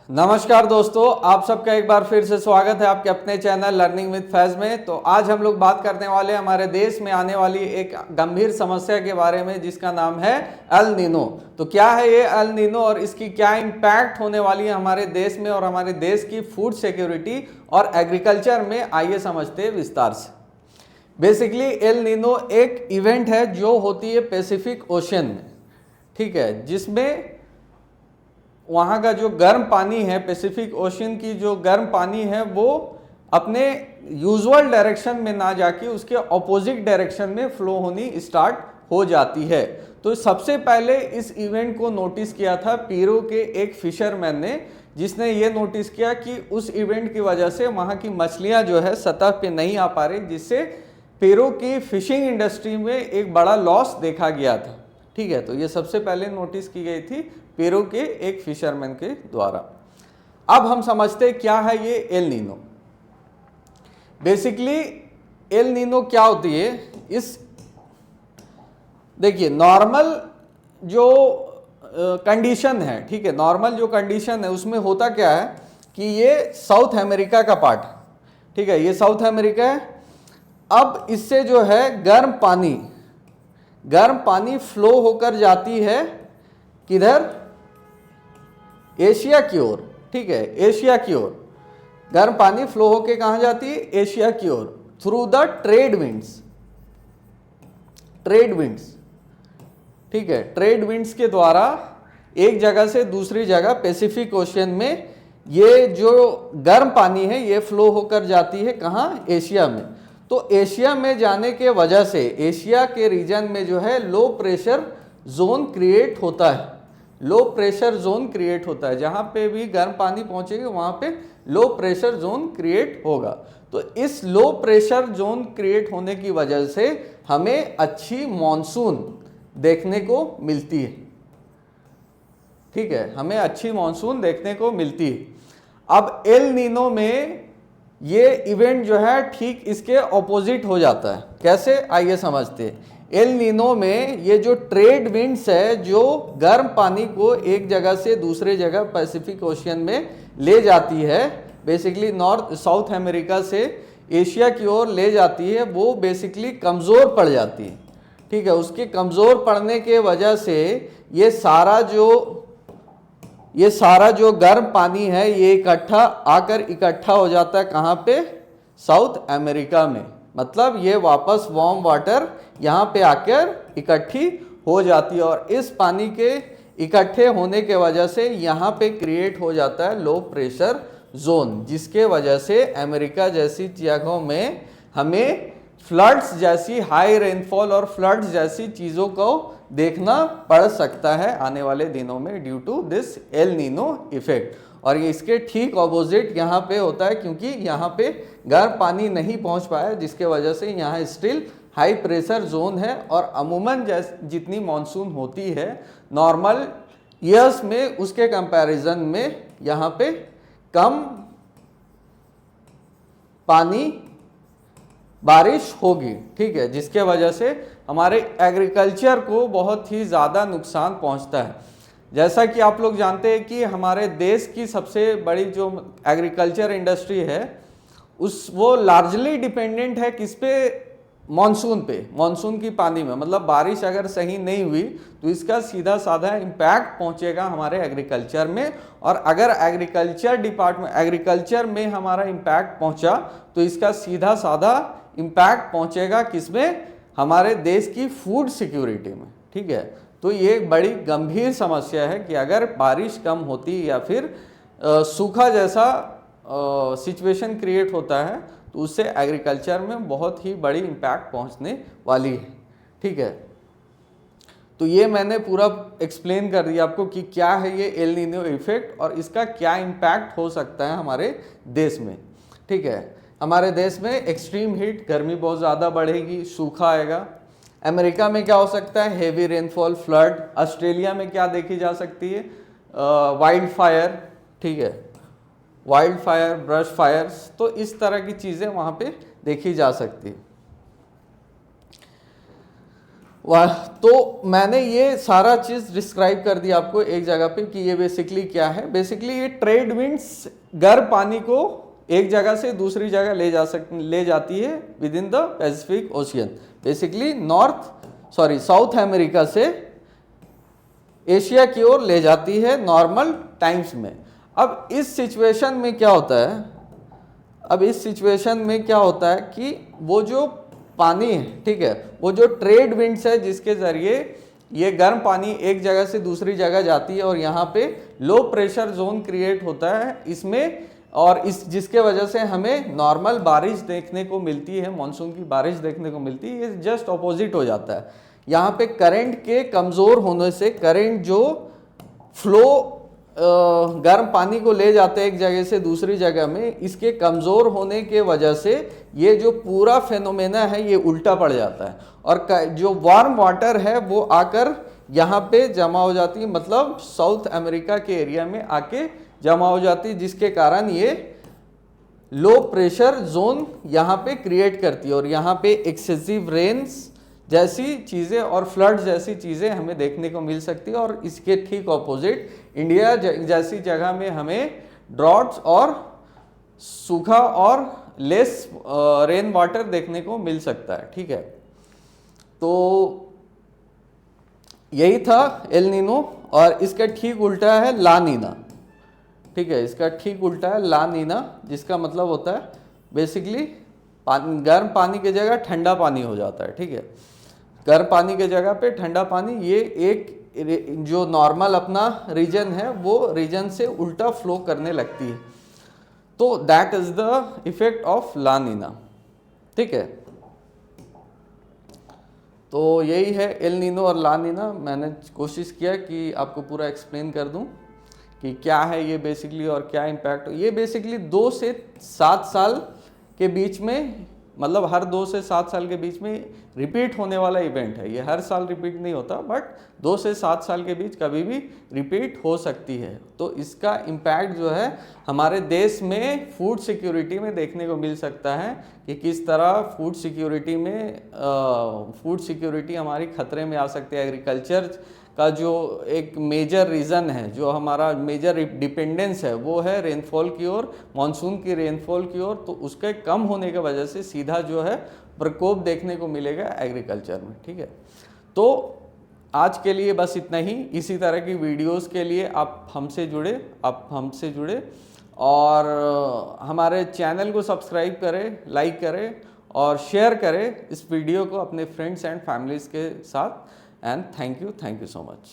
नमस्कार दोस्तों, आप सबका एक बार फिर से स्वागत है आपके अपने चैनल लर्निंग विद फैज में। तो आज हम लोग बात करने वाले हैं हमारे देश में आने वाली एक गंभीर समस्या के बारे में, जिसका नाम है एल नीनो। तो क्या है ये एल नीनो और इसकी क्या इम्पैक्ट होने वाली है हमारे देश में और हमारे देश की फूड सिक्योरिटी और एग्रीकल्चर में, आइए समझते हैं विस्तार से। बेसिकली एल नीनो एक इवेंट है जो होती है पैसिफिक ओशन में, ठीक है, जिसमें वहाँ का जो गर्म पानी है, पैसिफिक ओशन की जो गर्म पानी है, वो अपने यूजुअल डायरेक्शन में ना जाके उसके ऑपोजिट डायरेक्शन में फ्लो होनी स्टार्ट हो जाती है। तो सबसे पहले इस इवेंट को नोटिस किया था पेरू के एक फिशरमैन ने, जिसने ये नोटिस किया कि उस इवेंट की वजह से वहाँ की मछलियाँ जो है सतह पे नहीं आ पा रही, जिससे पेरू की फिशिंग इंडस्ट्री में एक बड़ा लॉस देखा गया था। ठीक है, तो ये सबसे पहले नोटिस की गई थी पेरू के एक फिशरमैन के द्वारा। अब हम समझते हैं क्या है ये El Nino. Basically El Nino क्या होती है, इस देखिए नॉर्मल जो कंडीशन है, ठीक है, नॉर्मल जो कंडीशन है उसमें होता क्या है कि ये साउथ अमेरिका का पार्ट है, ठीक है, ये साउथ अमेरिका है। अब इससे जो है गर्म पानी फ्लो होकर जाती है किधर, एशिया की ओर, ठीक है, एशिया की ओर गर्म पानी फ्लो होके कहां जाती है, एशिया की ओर, थ्रू द ट्रेड विंड्स, ठीक है, ट्रेड विंड्स के द्वारा एक जगह से दूसरी जगह पैसिफिक ओशियन में ये जो गर्म पानी है ये फ्लो होकर जाती है कहां, एशिया में। तो एशिया में जाने के वजह से एशिया के रीजन में जो है लो प्रेशर जोन क्रिएट होता है, लो प्रेशर जोन क्रिएट होता है। जहां पे भी गर्म पानी पहुंचेगा वहां पे लो प्रेशर जोन क्रिएट होगा। तो इस लो प्रेशर जोन क्रिएट होने की वजह से हमें अच्छी मॉनसून देखने को मिलती है, ठीक है, हमें अच्छी मॉनसून देखने को मिलती है। अब एल नीनो में ये इवेंट जो है ठीक इसके ऑपोजिट हो जाता है। कैसे, आइए समझते हैं। एल नीनो में ये जो ट्रेड विंड्स है जो गर्म पानी को एक जगह से दूसरे जगह पैसिफिक ओशियन में ले जाती है, बेसिकली नॉर्थ साउथ अमेरिका से एशिया की ओर ले जाती है, वो बेसिकली कमज़ोर पड़ जाती है, ठीक है। उसके कमज़ोर पड़ने के वजह से ये सारा जो गर्म पानी है ये इकट्ठा हो जाता है कहाँ पे, साउथ अमेरिका में। मतलब ये वापस वार्म वाटर यहाँ पे आकर इकट्ठी हो जाती है और इस पानी के इकट्ठे होने के वजह से यहाँ पे क्रिएट हो जाता है लो प्रेशर जोन, जिसके वजह से अमेरिका जैसी जगहों में हमें फ्लड्स जैसी, हाई रेनफॉल और फ्लड्स जैसी चीज़ों को देखना पड़ सकता है आने वाले दिनों में due to this El Nino effect. और ये इसके ठीक ऑपोजिट यहाँ पे होता है, क्योंकि यहाँ पे गर्म पानी नहीं पहुँच पाया, जिसके वजह से यहाँ स्टिल हाई प्रेशर जोन है और अमूमन जितनी मॉनसून होती है नॉर्मल ईयर्स में उसके कंपैरिजन में यहाँ पे कम पानी बारिश होगी, ठीक है, जिसके वजह से हमारे एग्रीकल्चर को बहुत ही ज़्यादा नुकसान पहुंचता है। जैसा कि आप लोग जानते हैं कि हमारे देश की सबसे बड़ी जो एग्रीकल्चर इंडस्ट्री है वो लार्जली डिपेंडेंट है किस पे, मानसून पे, मानसून की पानी में। मतलब बारिश अगर सही नहीं हुई तो इसका सीधा साधा इम्पैक्ट पहुंचेगा हमारे एग्रीकल्चर में, और अगर एग्रीकल्चर में हमारा इम्पैक्ट पहुंचा तो इसका सीधा साधा इम्पैक्ट पहुंचेगा किसमें, हमारे देश की फूड सिक्योरिटी में, ठीक है। तो ये एक बड़ी गंभीर समस्या है कि अगर बारिश कम होती या फिर सूखा जैसा सिचुएशन क्रिएट होता है तो उससे एग्रीकल्चर में बहुत ही बड़ी इम्पैक्ट पहुंचने वाली है, ठीक है। तो ये मैंने पूरा एक्सप्लेन कर दिया आपको कि क्या है ये एल नीनो इफेक्ट और इसका क्या इम्पैक्ट हो सकता है हमारे देश में, ठीक है। हमारे देश में एक्सट्रीम हीट, गर्मी बहुत ज़्यादा बढ़ेगी, सूखा आएगा। अमेरिका में क्या हो सकता है, हेवी रेनफॉल, फ्लड। ऑस्ट्रेलिया में क्या देखी जा सकती है, वाइल्ड फायर, ठीक है, वाइल्ड फायर, ब्रश फायर्स। तो इस तरह की चीज़ें वहाँ पे देखी जा सकती है। वाह, तो मैंने ये सारा चीज डिस्क्राइब कर दिया आपको एक जगह पे कि ये बेसिकली क्या है। बेसिकली ये ट्रेड विंड्स गर्म पानी को एक जगह से दूसरी जगह ले जाती है with in the Pacific ocean. Basically south America से एशिया की ओर ले जाती है नॉर्मल टाइम्स में। अब इस सिचुएशन में क्या होता है कि वो जो पानी है, ठीक है, वो जो ट्रेड विंड्स है जिसके जरिए ये गर्म पानी एक जगह से दूसरी जगह जाती है और यहाँ पे लो प्रेशर जोन क्रिएट होता है इसमें, और जिसके वजह से हमें नॉर्मल बारिश देखने को मिलती है, मानसून की बारिश देखने को मिलती है। ये जस्ट ऑपोजिट हो जाता है। यहाँ पे करंट के कमज़ोर होने से, करंट जो फ्लो गर्म पानी को ले जाते हैं एक जगह से दूसरी जगह में, इसके कमज़ोर होने के वजह से ये जो पूरा फेनोमेना है ये उल्टा पड़ जाता है और जो वार्म वाटर है वो आकर यहाँ पे जमा हो जाती है, मतलब साउथ अमेरिका के एरिया में आके जमा हो जाती है, जिसके कारण ये लो प्रेशर जोन यहाँ पे क्रिएट करती है और यहाँ पे एक्सेसिव रेन्स जैसी चीज़ें और फ्लड जैसी चीज़ें हमें देखने को मिल सकती है। और इसके ठीक ऑपोजिट इंडिया जैसी जगह में हमें ड्रॉट्स और सूखा और लेस रेन वाटर देखने को मिल सकता है, ठीक है। तो यही था एल नीनो, और इसका ठीक उल्टा है ला नीना, ठीक है। इसका ठीक उल्टा है ला नीना, जिसका मतलब होता है बेसिकली गर्म पानी की जगह ठंडा पानी हो जाता है, ठीक है। गर्म पानी की जगह पे ठंडा पानी, ये एक जो नॉर्मल अपना रीजन है वो रीजन से उल्टा फ्लो करने लगती है। तो that is the effect of La Nina, ठीक है। तो यही है एल नीनो और ला नीना। मैंने कोशिश किया कि आपको पूरा एक्सप्लेन कर दूं कि क्या है ये बेसिकली और क्या इम्पैक्ट। ये बेसिकली 2 से 7 साल के बीच में, मतलब हर 2 से 7 साल के बीच में रिपीट होने वाला इवेंट है। ये हर साल रिपीट नहीं होता, बट 2 से 7 साल के बीच कभी भी रिपीट हो सकती है। तो इसका इम्पैक्ट जो है हमारे देश में फूड सिक्योरिटी में देखने को मिल सकता है कि किस तरह फूड सिक्योरिटी हमारी खतरे में आ सकती है। एग्रीकल्चर का जो एक मेजर रीज़न है, जो हमारा मेजर डिपेंडेंस है, वो है रेनफॉल की ओर, मानसून की रेनफॉल की ओर। तो उसके कम होने की वजह से सीधा जो है प्रकोप देखने को मिलेगा एग्रीकल्चर में, ठीक है। तो आज के लिए बस इतना ही। इसी तरह की वीडियोस के लिए आप हमसे जुड़े और हमारे चैनल को सब्सक्राइब करें, लाइक करें और शेयर करें इस वीडियो को अपने फ्रेंड्स एंड फैमिलीज़ के साथ। And thank you so much.